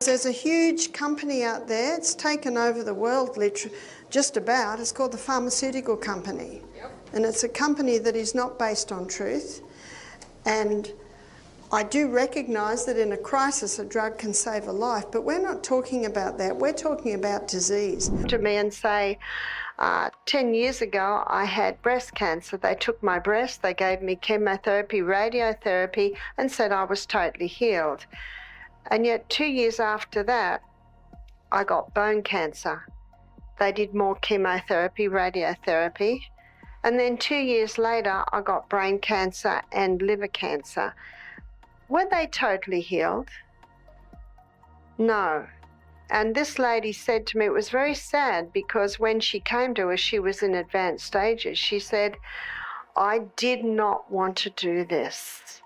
There's a huge company out there, it's taken over the world just about, it's called the pharmaceutical company. Yep. And it's a company that is not based on truth. And I do recognise that in a crisis a drug can save a life, but we're not talking about that, we're talking about disease. To me and say, 10 years ago I had breast cancer. They took my breast, they gave me chemotherapy, radiotherapy, and said I was totally healed. And yet 2 years after that, I got bone cancer. They did more chemotherapy, radiotherapy. And then 2 years later, I got brain cancer and liver cancer. Were they totally healed? No. And this lady said to me, it was very sad because when she came to us, she was in advanced stages. She said, I did not want to do this.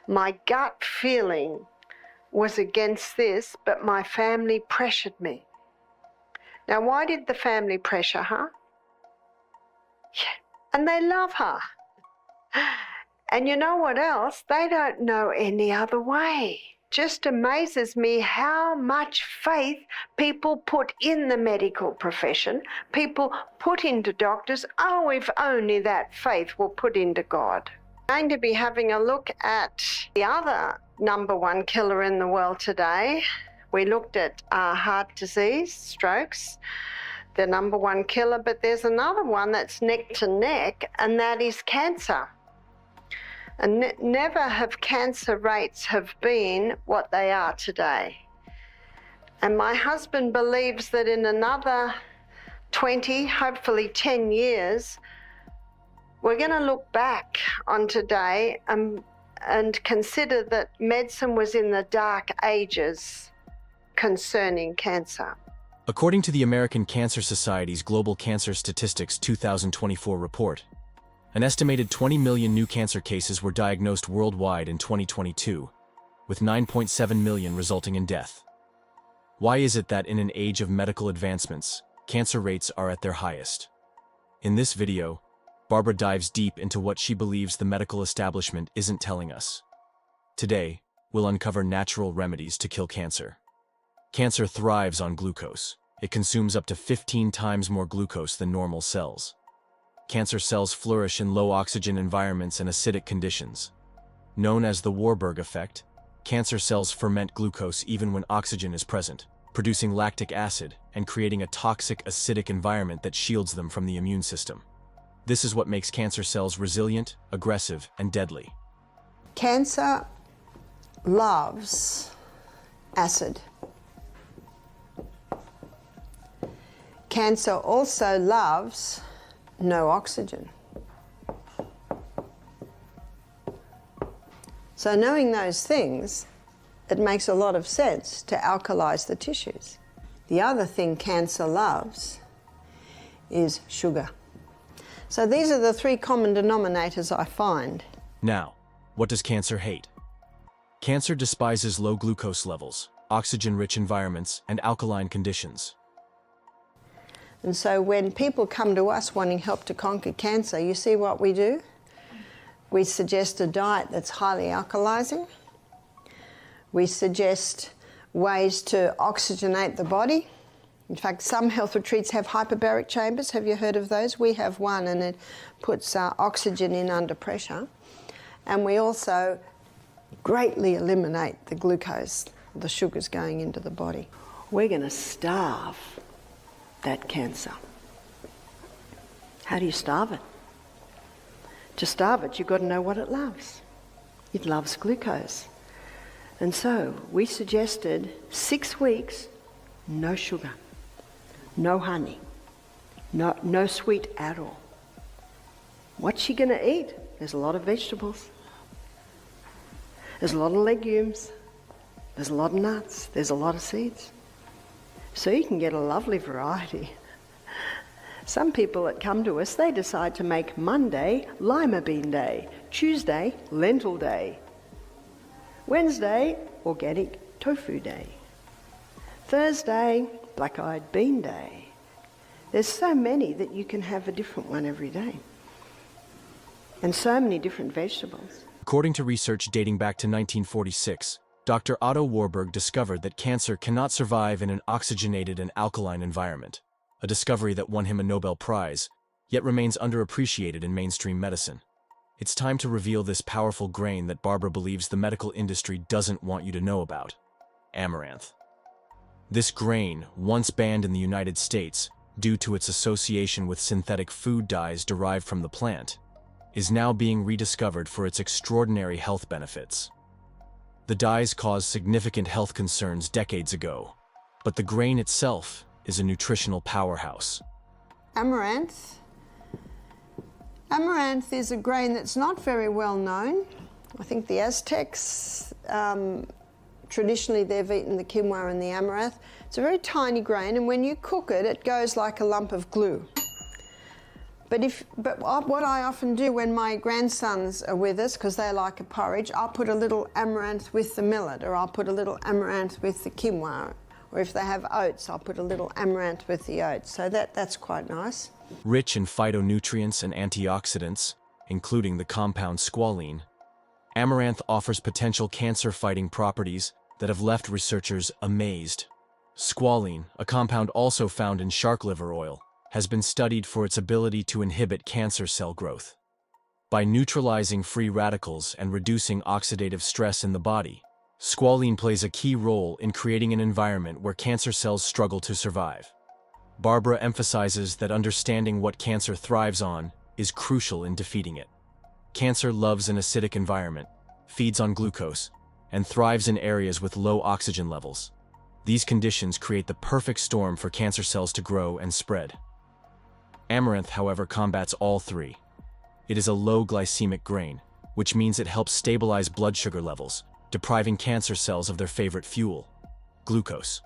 My gut feeling was against this, but my family pressured me. Now, why did the family pressure her? Yeah, and they love her. And you know what else? They don't know any other way. Just amazes me how much faith people put in the medical profession, people put into doctors. Oh, if only that faith were put into God. I'm going to be having a look at the other #1 killer in the world today. We looked at heart disease, strokes, the #1 killer, but there's another one that's neck to neck, and that is cancer. And never have cancer rates have been what they are today. And my husband believes that in another 20, hopefully 10 years, we're going to look back on today and consider that medicine was in the dark ages concerning cancer. According to the American Cancer Society's Global Cancer Statistics 2024 report, an estimated 20 million new cancer cases were diagnosed worldwide in 2022, with 9.7 million resulting in death. Why is it that in an age of medical advancements, cancer rates are at their highest? In this video, Barbara dives deep into what she believes the medical establishment isn't telling us. Today, we'll uncover natural remedies to kill cancer. Cancer thrives on glucose. It consumes up to 15 times more glucose than normal cells. Cancer cells flourish in low oxygen environments and acidic conditions. Known as the Warburg effect, cancer cells ferment glucose even when oxygen is present, producing lactic acid and creating a toxic acidic environment that shields them from the immune system. This is what makes cancer cells resilient, aggressive, and deadly. Cancer loves acid. Cancer also loves no oxygen. So knowing those things, it makes a lot of sense to alkalize the tissues. The other thing cancer loves is sugar. So these are the 3 common denominators I find. Now, what does cancer hate? Cancer despises low glucose levels, oxygen-rich environments, and alkaline conditions. And so when people come to us wanting help to conquer cancer, you see what we do? We suggest a diet that's highly alkalizing. We suggest ways to oxygenate the body. In fact, some health retreats have hyperbaric chambers. Have you heard of those? We have one, and it puts oxygen in under pressure. And we also greatly eliminate the glucose, the sugars going into the body. We're going to starve that cancer. How do you starve it? To starve it, you've got to know what it loves. It loves glucose. And so we suggested 6 weeks, no sugar. No honey, no sweet at all. What's she going to eat? There's a lot of vegetables. There's a lot of legumes. There's a lot of nuts. There's a lot of seeds. So you can get a lovely variety. Some people that come to us, they decide to make Monday lima bean day, Tuesday lentil day, Wednesday organic tofu day, Thursday black-eyed bean day. There's so many that you can have a different one every day. And so many different vegetables. According to research dating back to 1946, Dr. Otto Warburg discovered that cancer cannot survive in an oxygenated and alkaline environment, a discovery that won him a Nobel Prize, yet remains underappreciated in mainstream medicine. It's time to reveal this powerful grain that Barbara believes the medical industry doesn't want you to know about: Amaranth. This grain, once banned in the United States due to its association with synthetic food dyes derived from the plant, is now being rediscovered for its extraordinary health benefits. The dyes caused significant health concerns decades ago, but the grain itself is a nutritional powerhouse. Amaranth. Amaranth is a grain that's not very well known. I think the Aztecs, traditionally they've eaten the quinoa and the amaranth. It's a very tiny grain, and when you cook it, it goes like a lump of glue. But what I often do when my grandsons are with us, because they like a porridge, I'll put a little amaranth with the millet, or I'll put a little amaranth with the quinoa. Or if they have oats, I'll put a little amaranth with the oats. So that's quite nice. Rich in phytonutrients and antioxidants, including the compound squalene, Amaranth offers potential cancer-fighting properties that have left researchers amazed. Squalene, a compound also found in shark liver oil, has been studied for its ability to inhibit cancer cell growth. By neutralizing free radicals and reducing oxidative stress in the body, squalene plays a key role in creating an environment where cancer cells struggle to survive. Barbara emphasizes that understanding what cancer thrives on is crucial in defeating it. Cancer loves an acidic environment, feeds on glucose, and thrives in areas with low oxygen levels. These conditions create the perfect storm for cancer cells to grow and spread. Amaranth, however, combats all three. It is a low glycemic grain, which means it helps stabilize blood sugar levels, depriving cancer cells of their favorite fuel, glucose.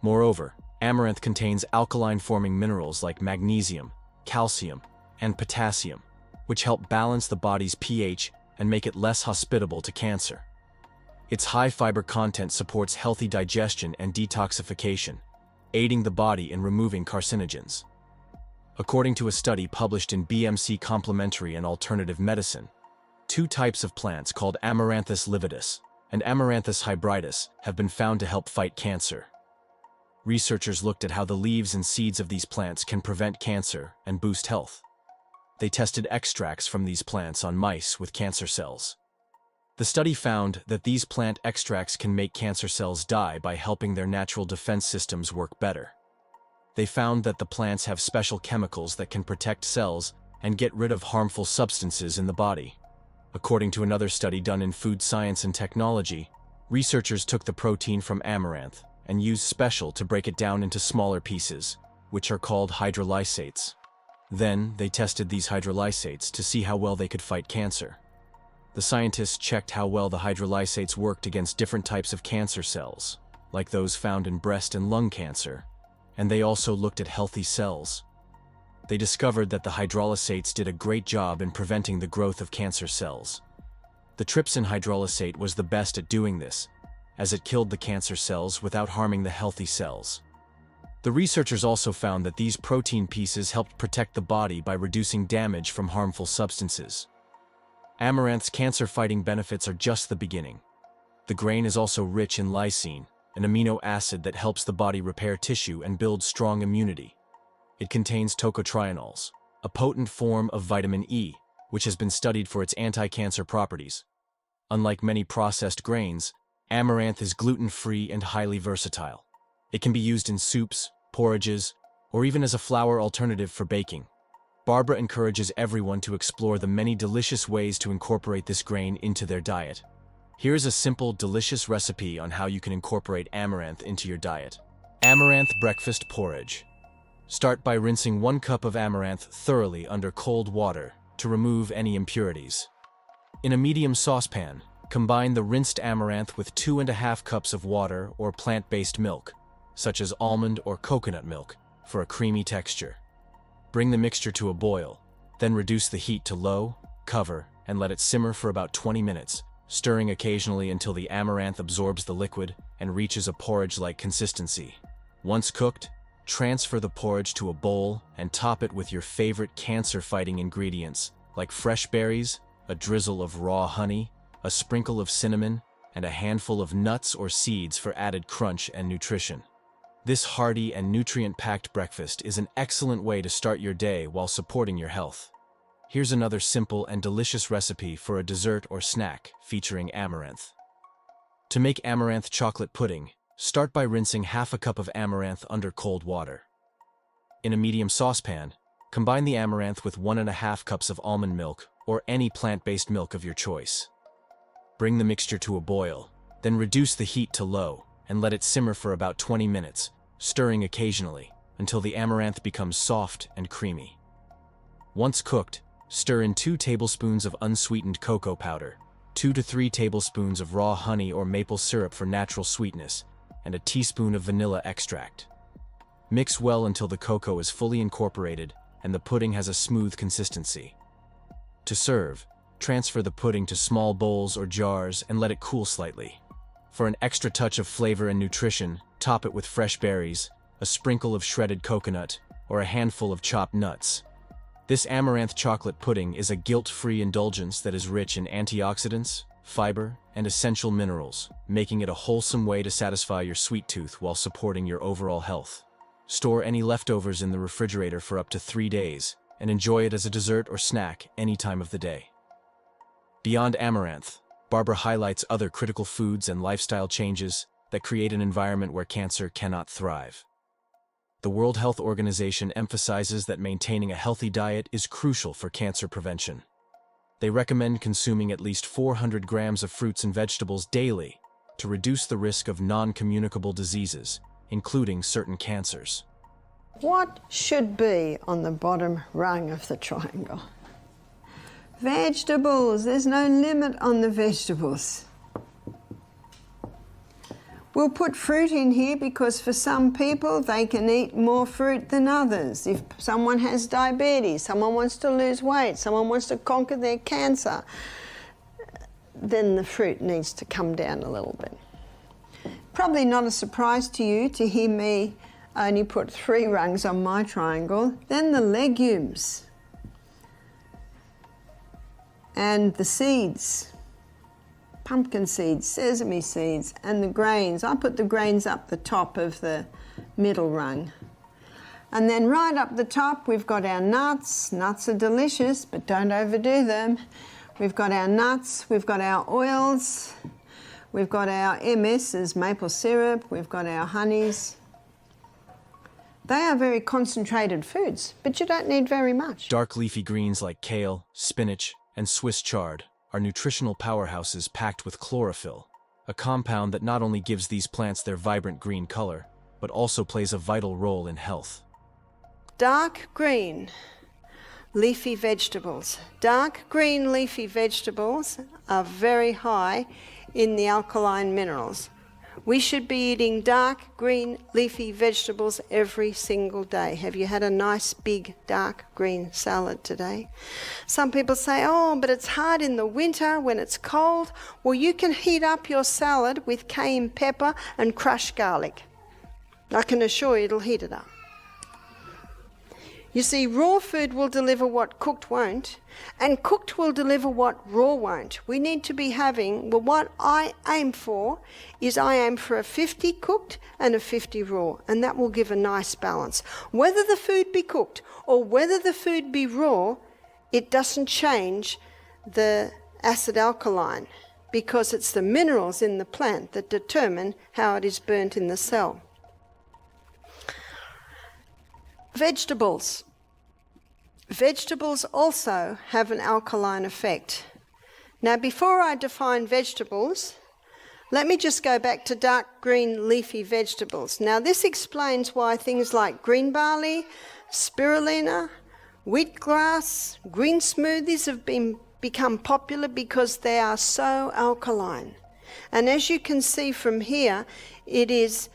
Moreover, amaranth contains alkaline-forming minerals like magnesium, calcium, and potassium, which help balance the body's pH and make it less hospitable to cancer. Its high fiber content supports healthy digestion and detoxification, aiding the body in removing carcinogens. According to a study published in BMC Complementary and Alternative Medicine, 2 types of plants called Amaranthus lividus and Amaranthus hybridus have been found to help fight cancer. Researchers looked at how the leaves and seeds of these plants can prevent cancer and boost health. They tested extracts from these plants on mice with cancer cells. The study found that these plant extracts can make cancer cells die by helping their natural defense systems work better. They found that the plants have special chemicals that can protect cells and get rid of harmful substances in the body. According to another study done in Food Science and Technology, researchers took the protein from amaranth and used special to break it down into smaller pieces, which are called hydrolysates. Then, they tested these hydrolysates to see how well they could fight cancer. The scientists checked how well the hydrolysates worked against different types of cancer cells, like those found in breast and lung cancer, and they also looked at healthy cells. They discovered that the hydrolysates did a great job in preventing the growth of cancer cells. The trypsin hydrolysate was the best at doing this, as it killed the cancer cells without harming the healthy cells. The researchers also found that these protein pieces helped protect the body by reducing damage from harmful substances. Amaranth's cancer-fighting benefits are just the beginning. The grain is also rich in lysine, an amino acid that helps the body repair tissue and build strong immunity. It contains tocotrienols, a potent form of vitamin E, which has been studied for its anti-cancer properties. Unlike many processed grains, amaranth is gluten-free and highly versatile. It can be used in soups, porridges, or even as a flour alternative for baking. Barbara encourages everyone to explore the many delicious ways to incorporate this grain into their diet. Here's a simple, delicious recipe on how you can incorporate amaranth into your diet. Amaranth breakfast porridge. Start by rinsing 1 cup of amaranth thoroughly under cold water to remove any impurities. In a medium saucepan, combine the rinsed amaranth with 2½ cups of water or plant-based milk, such as almond or coconut milk, for a creamy texture. Bring the mixture to a boil, then reduce the heat to low, cover, and let it simmer for about 20 minutes, stirring occasionally until the amaranth absorbs the liquid and reaches a porridge-like consistency. Once cooked, transfer the porridge to a bowl and top it with your favorite cancer-fighting ingredients, like fresh berries, a drizzle of raw honey, a sprinkle of cinnamon, and a handful of nuts or seeds for added crunch and nutrition. This hearty and nutrient-packed breakfast is an excellent way to start your day while supporting your health. Here's another simple and delicious recipe for a dessert or snack featuring amaranth. To make amaranth chocolate pudding, start by rinsing half a cup of amaranth under cold water. In a medium saucepan, combine the amaranth with 1.5 cups of almond milk or any plant-based milk of your choice. Bring the mixture to a boil, then reduce the heat to low and let it simmer for about 20 minutes, stirring occasionally until the amaranth becomes soft and creamy. Once cooked, stir in 2 tablespoons of unsweetened cocoa powder, 2 to 3 tablespoons of raw honey or maple syrup for natural sweetness, and a teaspoon of vanilla extract. Mix well until the cocoa is fully incorporated and the pudding has a smooth consistency. To serve, transfer the pudding to small bowls or jars and let it cool slightly. For an extra touch of flavor and nutrition, top it with fresh berries, a sprinkle of shredded coconut, or a handful of chopped nuts. This amaranth chocolate pudding is a guilt-free indulgence that is rich in antioxidants, fiber, and essential minerals, making it a wholesome way to satisfy your sweet tooth while supporting your overall health. Store any leftovers in the refrigerator for up to 3 days, and enjoy it as a dessert or snack any time of the day. Beyond amaranth, Barbara highlights other critical foods and lifestyle changes that create an environment where cancer cannot thrive. The World Health Organization emphasizes that maintaining a healthy diet is crucial for cancer prevention. They recommend consuming at least 400 grams of fruits and vegetables daily to reduce the risk of non-communicable diseases, including certain cancers. What should be on the bottom rung of the triangle? Vegetables. There's no limit on the vegetables. We'll put fruit in here because for some people they can eat more fruit than others. If someone has diabetes, someone wants to lose weight, someone wants to conquer their cancer, then the fruit needs to come down a little bit. Probably not a surprise to you to hear me only put 3 rungs on my triangle. Then the legumes and the seeds. Pumpkin seeds, sesame seeds, and the grains. I put the grains up the top of the middle rung. And then right up the top, we've got our nuts. Nuts are delicious, but don't overdo them. We've got our nuts, we've got our oils, we've got our MSs, maple syrup, we've got our honeys. They are very concentrated foods, but you don't need very much. Dark leafy greens like kale, spinach, and Swiss chard are nutritional powerhouses packed with chlorophyll, a compound that not only gives these plants their vibrant green color, but also plays a vital role in health. Dark green leafy vegetables. Dark green leafy vegetables are very high in the alkaline minerals. We should be eating dark green leafy vegetables every single day. Have you had a nice big dark green salad today? Some people say, oh, but it's hard in the winter when it's cold. Well, you can heat up your salad with cayenne pepper and crushed garlic. I can assure you it'll heat it up. You see, raw food will deliver what cooked won't, and cooked will deliver what raw won't. We need to be having, well, what I aim for is I aim for a 50 cooked and a 50 raw, and that will give a nice balance. Whether the food be cooked or whether the food be raw, it doesn't change the acid alkaline, because it's the minerals in the plant that determine how it is burnt in the cell. Vegetables. Vegetables also have an alkaline effect. Now, before I define vegetables, let me just go back to dark green leafy vegetables. Now, this explains why things like green barley, spirulina, wheatgrass, green smoothies have become popular, because they are so alkaline. And as you can see from here, it is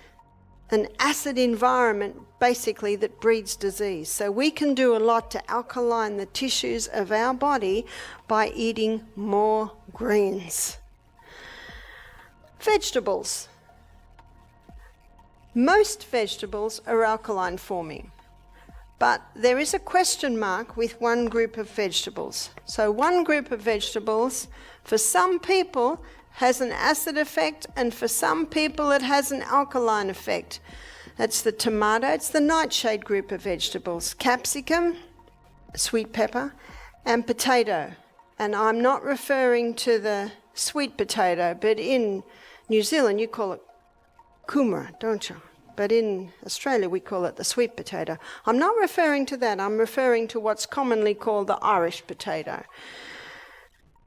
an acid environment basically that breeds disease. So we can do a lot to alkaline the tissues of our body by eating more greens. Vegetables. Most vegetables are alkaline forming, but there is a question mark with one group of vegetables. So one group of vegetables, for some people, has an acid effect, and for some people it has an alkaline effect. That's the tomato, it's the nightshade group of vegetables, capsicum, sweet pepper, and potato. And I'm not referring to the sweet potato, but in New Zealand you call it kumara, don't you? But in Australia we call it the sweet potato. I'm not referring to that, I'm referring to what's commonly called the Irish potato.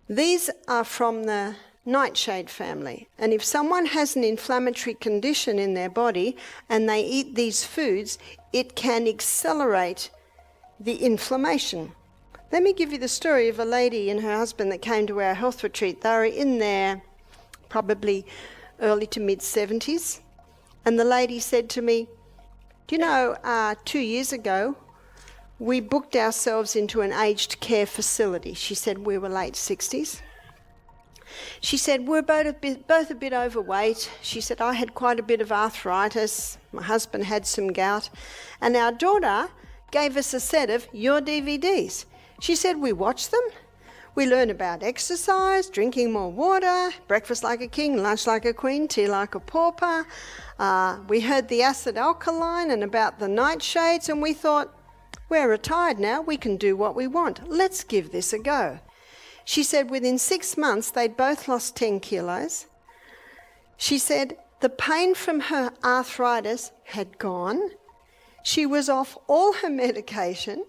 These are from the nightshade family, and if someone has an inflammatory condition in their body and they eat these foods, it can accelerate the inflammation. Let me give you the story of a lady and her husband that came to our health retreat. They were in their probably early to mid 70s, and the lady said to me, do you know, 2 years ago we booked ourselves into an aged care facility. She said we were late 60s. She said, we're both a bit overweight. She said, I had quite a bit of arthritis. My husband had some gout. And our daughter gave us a set of your DVDs. She said, we watched them. We learn about exercise, drinking more water, breakfast like a king, lunch like a queen, tea like a pauper. We heard the acid alkaline and about the nightshades, and we thought, we're retired now, we can do what we want. Let's give this a go. She said within 6 months, they'd both lost 10 kilos. She said the pain from her arthritis had gone. She was off all her medication.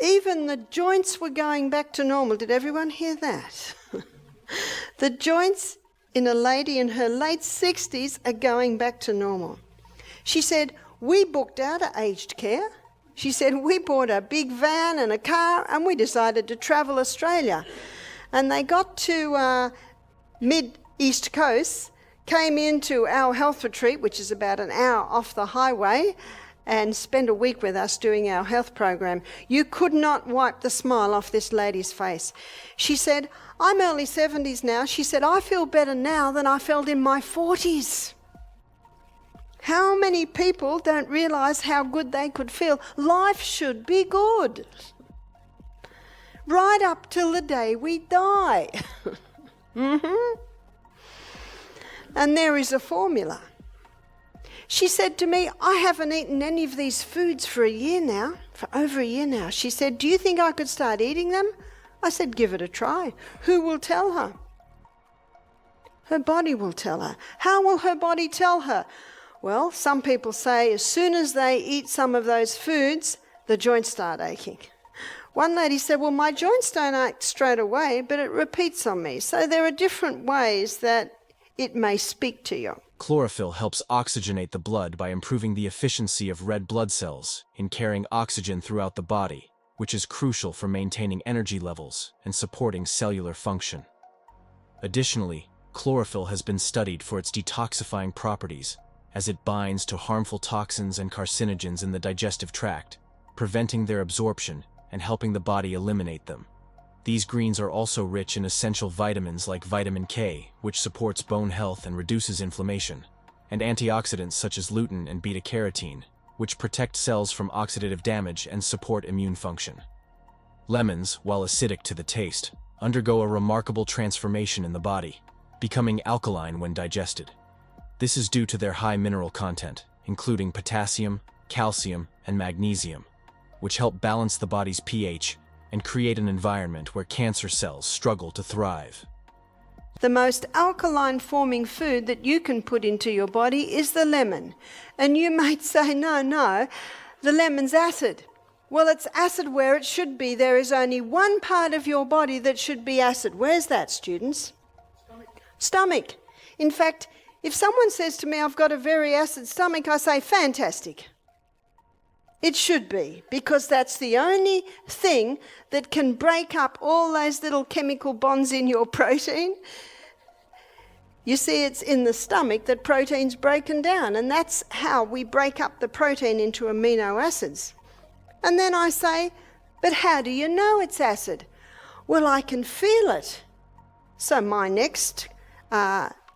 Even the joints were going back to normal. Did everyone hear that? The joints in a lady in her late 60s are going back to normal. She said, we booked out of aged care. She said, we bought a big van and a car and we decided to travel Australia. And they got to mid-east coast, came into our health retreat, which is about an hour off the highway, and spent a week with us doing our health program. You could not wipe the smile off this lady's face. She said, I'm early 70s now. She said, I feel better now than I felt in my 40s. How many people don't realise how good they could feel? Life should be good. Right up till the day we die. And there is a formula. She said to me, I haven't eaten any of these foods for a year now, for over a year now. She said, do you think I could start eating them? I said, give it a try. Who will tell her? Her body will tell her. How will her body tell her? Well, some people say as soon as they eat some of those foods, the joints start aching. One lady said, well, my joints don't ache straight away, but it repeats on me. So there are different ways that it may speak to you. Chlorophyll helps oxygenate the blood by improving the efficiency of red blood cells in carrying oxygen throughout the body, which is crucial for maintaining energy levels and supporting cellular function. Additionally, chlorophyll has been studied for its detoxifying properties, as it binds to harmful toxins and carcinogens in the digestive tract, preventing their absorption and helping the body eliminate them. These greens are also rich in essential vitamins like vitamin K, which supports bone health and reduces inflammation, and antioxidants such as lutein and beta-carotene, which protect cells from oxidative damage and support immune function. Lemons, while acidic to the taste, undergo a remarkable transformation in the body, becoming alkaline when digested. This is due to their high mineral content, including potassium, calcium, and magnesium, which help balance the body's pH and create an environment where cancer cells struggle to thrive. The most alkaline forming food that you can put into your body is the lemon. And you might say, no, the lemon's acid. Well, it's acid where it should be. There is only one part of your body that should be acid. Where's that, students? Stomach. In fact, if someone says to me, I've got a very acid stomach, I say, fantastic. It should be, because that's the only thing that can break up all those little chemical bonds in your protein. You see, it's in the stomach that protein's broken down, and that's how we break up the protein into amino acids. And then I say, but how do you know it's acid? Well, I can feel it. So my next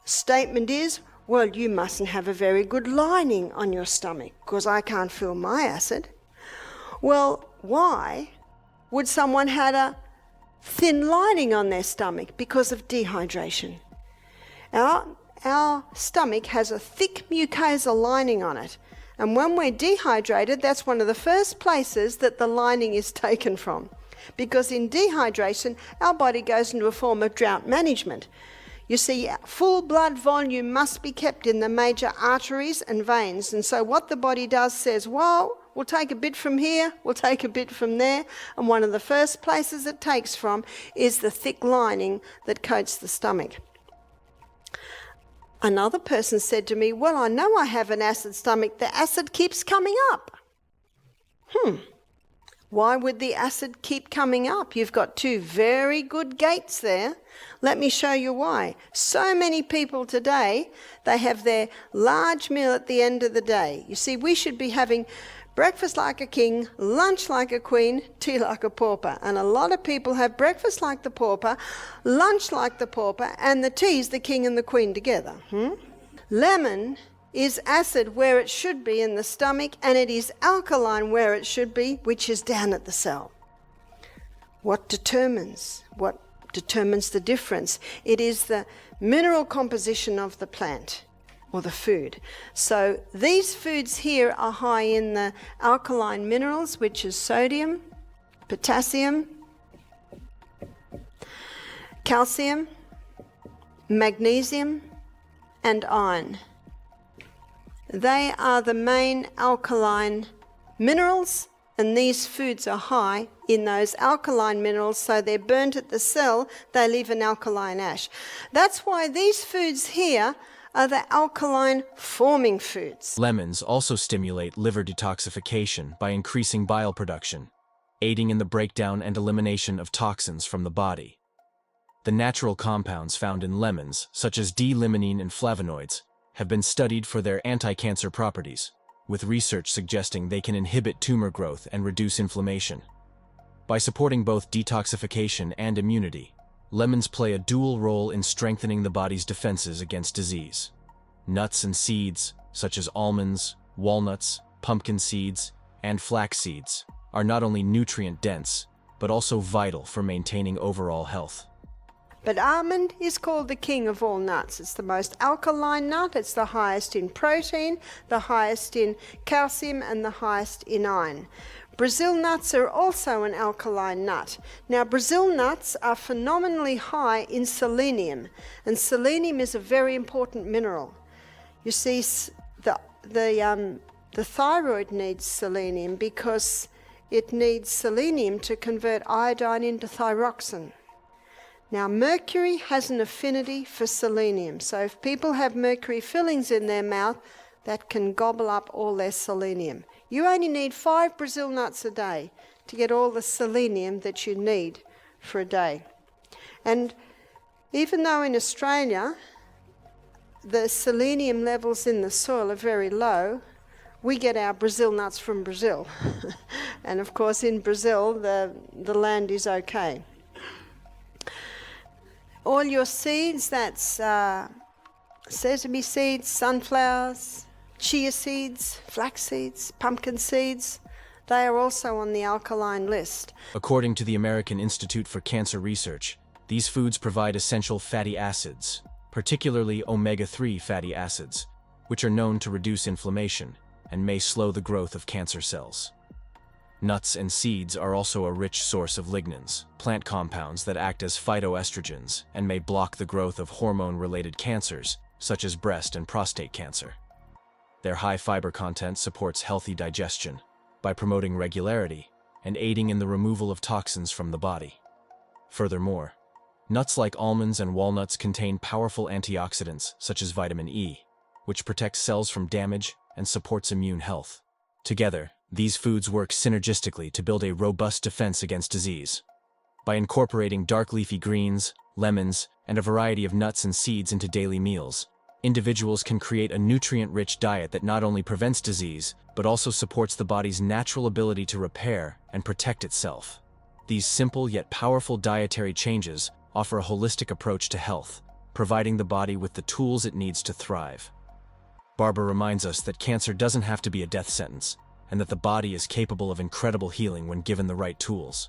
statement is, well, you mustn't have a very good lining on your stomach, because I can't feel my acid. Well, why would someone have a thin lining on their stomach? Because of dehydration. Our stomach has a thick mucosa lining on it. And when we're dehydrated, that's one of the first places that the lining is taken from. Because in dehydration, our body goes into a form of drought management. You see, full blood volume must be kept in the major arteries and veins. And so what the body does says, well, we'll take a bit from here, we'll take a bit from there. And one of the first places it takes from is the thick lining that coats the stomach. Another person said to me, well, I know I have an acid stomach. The acid keeps coming up. Why would the acid keep coming up? You've got two very good gates there. Let me show you why. So many people today, they have their large meal at the end of the day. You see, we should be having breakfast like a king, lunch like a queen, tea like a pauper. And a lot of people have breakfast like the pauper, lunch like the pauper, and the tea's the king and the queen together. Lemon is acid where it should be in the stomach, and it is alkaline where it should be, which is down at the cell. What determines the difference? It is the mineral composition of the plant or the food. So these foods here are high in the alkaline minerals, which is sodium, potassium, calcium, magnesium, and iron. They are the main alkaline minerals, and these foods are high in those alkaline minerals, so they're burnt at the cell, they leave an alkaline ash. That's why these foods here are the alkaline forming foods. Lemons also stimulate liver detoxification by increasing bile production, aiding in the breakdown and elimination of toxins from the body. The natural compounds found in lemons, such as D-limonene and flavonoids, have been studied for their anti-cancer properties, with research suggesting they can inhibit tumor growth and reduce inflammation. By supporting both detoxification and immunity, lemons play a dual role in strengthening the body's defenses against disease. Nuts and seeds, such as almonds, walnuts, pumpkin seeds, and flax seeds, are not only nutrient-dense, but also vital for maintaining overall health. But almond is called the king of all nuts. It's the most alkaline nut. It's the highest in protein, the highest in calcium, and the highest in iron. Brazil nuts are also an alkaline nut. Now, Brazil nuts are phenomenally high in selenium, and selenium is a very important mineral. You see, the thyroid needs selenium because it needs selenium to convert iodine into thyroxine. Now, mercury has an affinity for selenium, so if people have mercury fillings in their mouth, that can gobble up all their selenium. You only need 5 Brazil nuts a day to get all the selenium that you need for a day. And even though in Australia the selenium levels in the soil are very low, we get our Brazil nuts from Brazil. And of course in Brazil the land is okay. All your seeds, that's sesame seeds, sunflowers, chia seeds, flax seeds, pumpkin seeds, they are also on the alkaline list. According to the American Institute for Cancer Research, these foods provide essential fatty acids, particularly omega-3 fatty acids, which are known to reduce inflammation and may slow the growth of cancer cells. Nuts and seeds are also a rich source of lignans, plant compounds that act as phytoestrogens and may block the growth of hormone-related cancers, such as breast and prostate cancer. Their high fiber content supports healthy digestion by promoting regularity and aiding in the removal of toxins from the body. Furthermore, nuts like almonds and walnuts contain powerful antioxidants such as vitamin E, which protects cells from damage and supports immune health. Together, these foods work synergistically to build a robust defense against disease. By incorporating dark leafy greens, lemons, and a variety of nuts and seeds into daily meals, individuals can create a nutrient-rich diet that not only prevents disease, but also supports the body's natural ability to repair and protect itself. These simple yet powerful dietary changes offer a holistic approach to health, providing the body with the tools it needs to thrive. Barbara reminds us that cancer doesn't have to be a death sentence, and that the body is capable of incredible healing when given the right tools.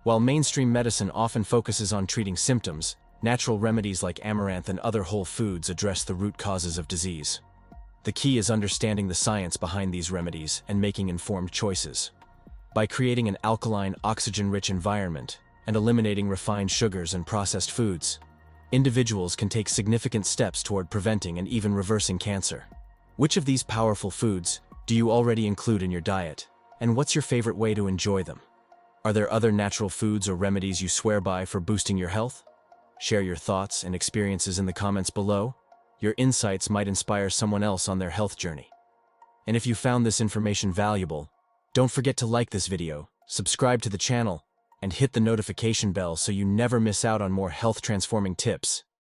While mainstream medicine often focuses on treating symptoms, Natural remedies like Amaranth and other whole foods address the root causes of disease. The key is understanding the science behind these remedies and making informed choices. By creating an alkaline, oxygen-rich environment and eliminating refined sugars and processed foods, individuals can take significant steps toward preventing and even reversing cancer. Which of these powerful foods do you already include in your diet, and what's your favorite way to enjoy them? Are there other natural foods or remedies you swear by for boosting your health? Share your thoughts and experiences in the comments below. Your insights might inspire someone else on their health journey. And if you found this information valuable, don't forget to like this video, subscribe to the channel, and hit the notification bell so you never miss out on more health-transforming tips.